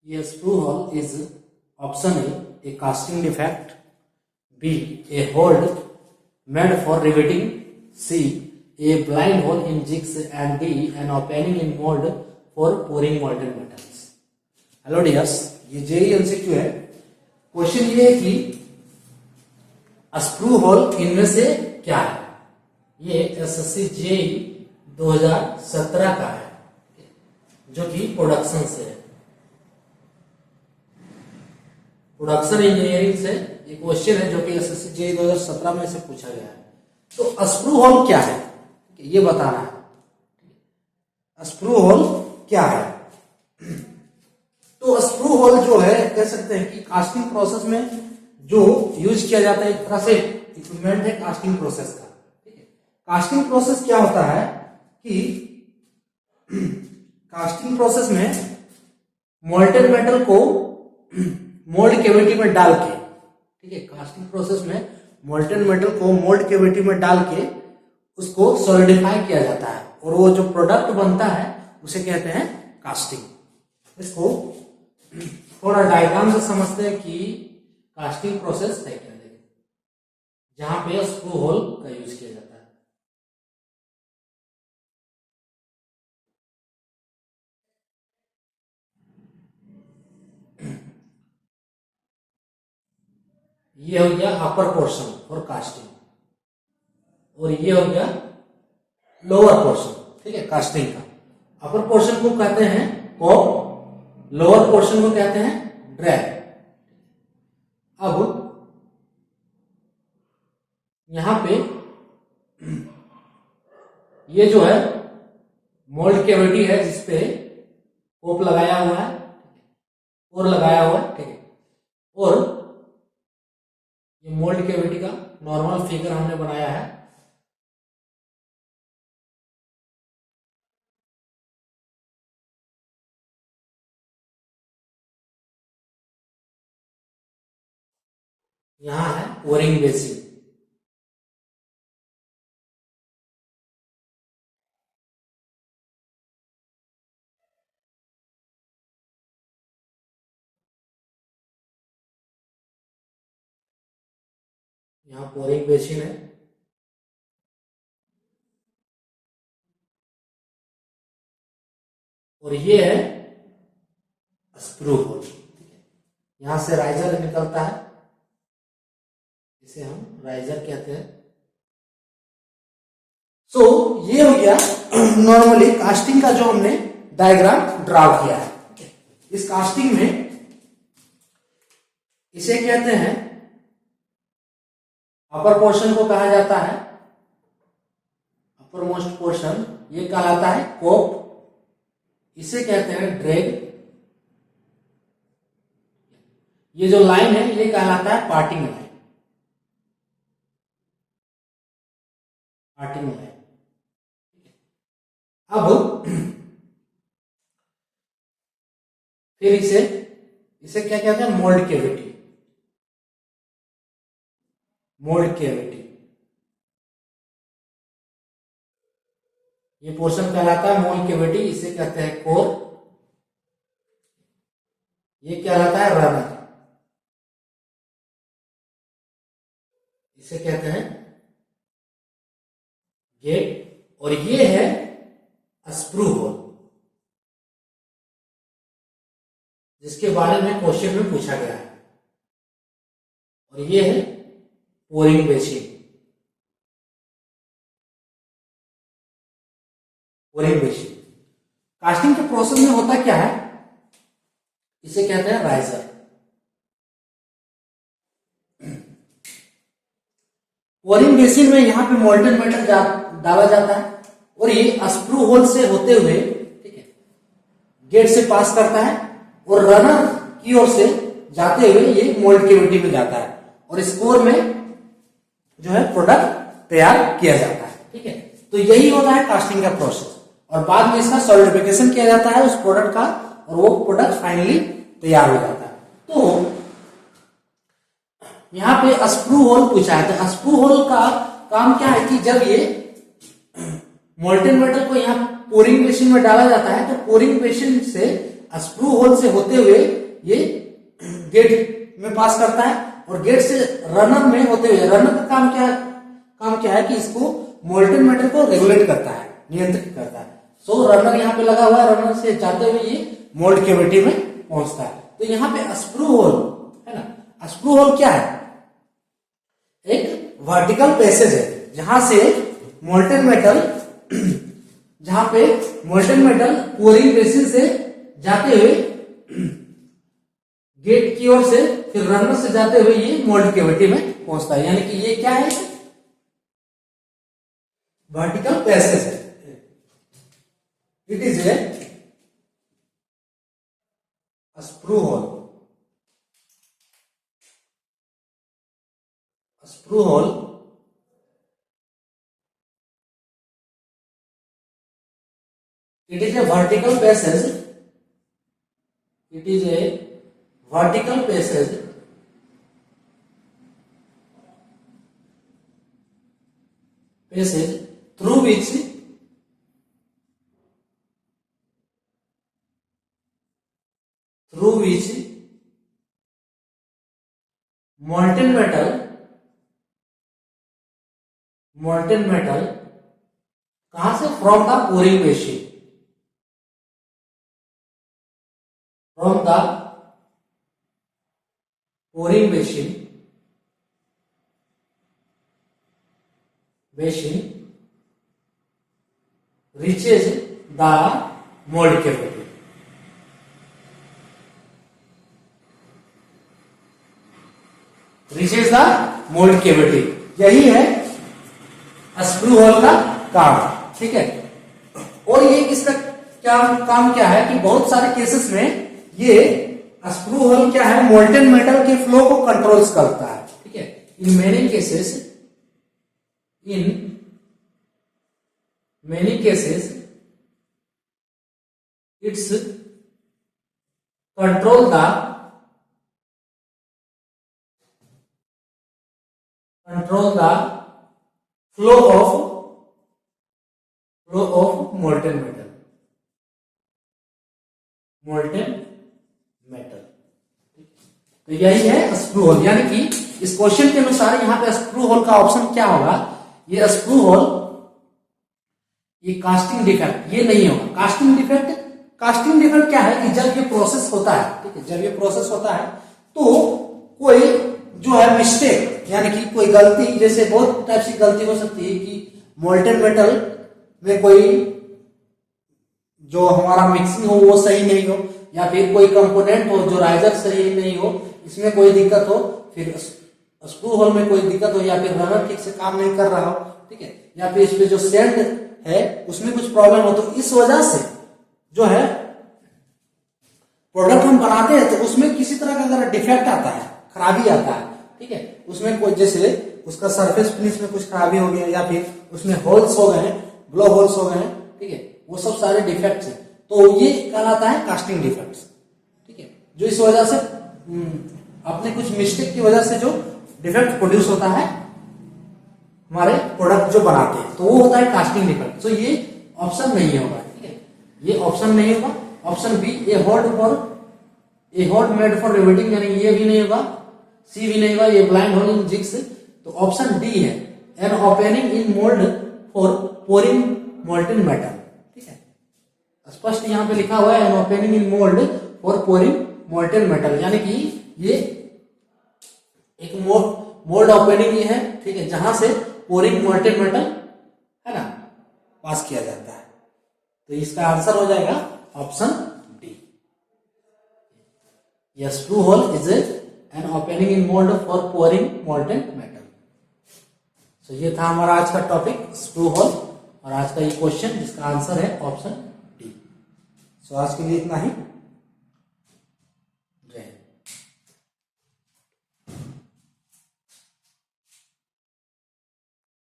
A screw hole is option A casting defect, B a hold made for riveting, C a blind hole in jigs, and D an opening in mold for pouring molten metals. Hello dears, ये JEE MCQ है। Question ये है कि screw whole इनमें से क्या है। ये एसएससी जेई 2017 का है जो कि प्रोडक्शन से है, प्रोडक्शन इंजीनियरिंग से ये क्वेश्चन है जो कि एसएससी जेई 2017 में से पूछा गया है। तो स्क्रू होल क्या है ये बताना है। स्क्रू होल क्या है? तो स्क्रू होल जो है कह सकते हैं कि कास्टिंग प्रोसेस में जो यूज किया जाता है, एक तरह से इक्विपमेंट है कास्टिंग प्रोसेस का। ठीक है, कास्टिंग प्रोसेस क्या होता है कि कास्टिंग प्रोसेस में मोल्टेन मेटल को मोल्ड कैविटी में डाल के, ठीक है, कास्टिंग प्रोसेस में मोल्टेन मेटल को मोल्ड कैविटी में डाल के उसको सॉलिडिफाई किया जाता है और वो जो प्रोडक्ट बनता है उसे कहते हैं कास्टिंग। इसको थोड़ा डायग्राम से समझते हैं कि कास्टिंग प्रोसेस है क्या, जहां पे स्क्रू होल का यूज किया जाता है। ये हो गया अपर पोर्शन फॉर कास्टिंग और ये हो गया लोअर पोर्शन, ठीक है, कास्टिंग का। अपर पोर्शन को कहते हैं कोप, लोअर पोर्शन को कहते हैं ड्रैग। अब यहां पे ये जो है मोल्ड कैविटी है जिसपे कोप लगाया हुआ है और लगाया हुआ है, ठीक है, और ये मोल्ड कैविटी का नॉर्मल फिगर हमने बनाया है। यहां है पोरिंग बेसिन। यहां पोरिंग बेसिन है और ये है स्क्रू होल। यहां से राइजर निकलता है, इसे हम राइजर कहते हैं। सो ये हो गया नॉर्मली कास्टिंग का जो हमने डायग्राम ड्रा किया है। इस कास्टिंग में इसे कहते हैं, अपर पोर्शन को कहा जाता है, अपर मोस्ट पोर्शन ये कहलाता है कोप, इसे कहते हैं ड्रैग। ये जो लाइन है ये कहलाता है पार्टिंग लाइन, पार्टिंग लाइन। अब फिर इसे क्या कहते हैं? Mould cavity, mould cavity. ये पोर्शन कहलाता है मोल्ड कैविटी, इसे कहते हैं कोर। ये कहलाता है रनर, इसे कहते हैं गेट। और ये है स्क्रू होल जिसके बारे में क्वेश्चन में पूछा गया है। और ये है pouring basin, pouring basin. Casting के प्रोसेस में होता क्या है, इसे कहते हैं राइजर। पोरिंग बेसिन में यहां पे मोल्टेन मेटल डाला जाता है और ये स्क्रू होल से होते हुए, ठीक है, गेट से पास करता है और रनर की ओर से जाते हुए ये मोल्ड कैविटी में जाता है और इस कोर में जो है प्रोडक्ट तैयार किया जाता है। ठीक है, तो यही होता है कास्टिंग का प्रोसेस और बाद में इसका सॉलिडिफिकेशन किया जाता है उस प्रोडक्ट का और वो प्रोडक्ट फाइनली तैयार हो जाता है। तो यहां पे स्क्रू होल पूछा है, तो स्क्रू होल का काम क्या है कि जब ये मोल्टेन मेटल को यहाँ पोरिंग बेसिन में डाला जाता है तो पोरिंग बेसिन से स्क्रू होल से होते हुए ये गेट में पास करता है और गेट से रनर में होते हुए, रनर का काम क्या है कि इसको मोल्टेन मेटल को रेगुलेट करता है, नियंत्रित करता है। सो रनर यहाँ पे लगा हुआ है, रनर से जाते हुए ये मोल्ड कैविटी में पहुंचता है। तो यहाँ पे स्क्रू होल है ना, स्क्रू होल क्या है? एक वर्टिकल पैसेज है जहां से मोल्टेन मेटल, जहां पे मोल्टेन मेटल पोरिंग बेसिन से जाते हुए गेट की ओर से फिर रनर से जाते हुए ये मोल्ड कैविटी में पहुंचता है। यानी कि ये क्या है? वर्टिकल पैसेज है। It is a screw hole. Screw hole it is a vertical passage. It is a vertical passage through which molten metal कहां से? From the pouring basin, from the pouring basin reaches the mold cavity. reaches the mold cavity. यही है screw whole का काम, ठीक है। और ये इसका काम क्या है कि बहुत सारे केसेस में ये स्क्रू होल क्या है? मोल्टेन मेटल के फ्लो को कंट्रोल्स करता है, ठीक है। In many cases it's control the flow of molten metal. तो यही है स्क्रू होल। यानी कि इस क्वेश्चन के अनुसार यहाँ पे स्क्रू होल का ऑप्शन क्या होगा? ये स्क्रू होल, ये कास्टिंग डिफेक्ट ये नहीं होगा। कास्टिंग डिफेक्ट क्या है कि जब ये प्रोसेस होता है, ठीक है, जब ये प्रोसेस होता है तो कोई जो है मिस्टेक, यानी कि कोई गलती, जैसे बहुत टाइप की गलती हो सकती है कि मोल्टेन मेटल में कोई जो हमारा मिक्सिंग हो वो सही नहीं हो, या फिर कोई कंपोनेंट हो जो राइजर सही नहीं हो, इसमें कोई दिक्कत हो, फिर स्क्रू होल में कोई दिक्कत हो, या फिर रनर ठीक से काम नहीं कर रहा हो, ठीक है, या फिर इसमें जो सेंट है उसमें कुछ प्रॉब्लम हो, तो इस वजह से जो है प्रोडक्ट हम बनाते हैं तो उसमें किसी तरह का अगर डिफेक्ट आता है, खराबी आता है, ठीक है, उसमें कोई जैसे उसका सरफेस फिनिश में कुछ खराबी हो गया, या फिर उसमें होल्स हो गए, ब्लो होल्स हो गए, ठीक है, वो सब सारे डिफेक्ट्स हैं, तो ये कहलाता है कास्टिंग डिफेक्ट्स, ठीक है, जो इस वजह से अपने कुछ मिस्टेक की वजह से जो डिफेक्ट प्रोड्यूस होता है हमारे प्रोडक्ट जो बनाते हैं, तो वो होता है कास्टिंग डिफेक्ट। तो ये ऑप्शन नहीं होगा, ठीक है, ये ऑप्शन नहीं होगा। Option B a hole made for riveting, यानी ये भी नहीं होगा, सी भी नहीं होगा, ये ब्लाइंड होल इन जिग्स। तो ऑप्शन डी है N opening in mold for pouring molten metal, ठीक है, स्पष्ट यहां पे लिखा हुआ है N opening in mold for pouring molten metal, यानी कि ये एक मोल्ड ओपनिंग ये है, ठीक है, जहां से पोरिंग मोल्टेन मेटल है ना पास किया जाता है। तो इसका आंसर हो जाएगा option D. Yes, screw hole is an opening in mold for pouring molten metal. So ये था हमारा आज का टॉपिक स्क्रू होल और आज का ये क्वेश्चन जिसका आंसर है ऑप्शन डी। सो आज के लिए इतना ही।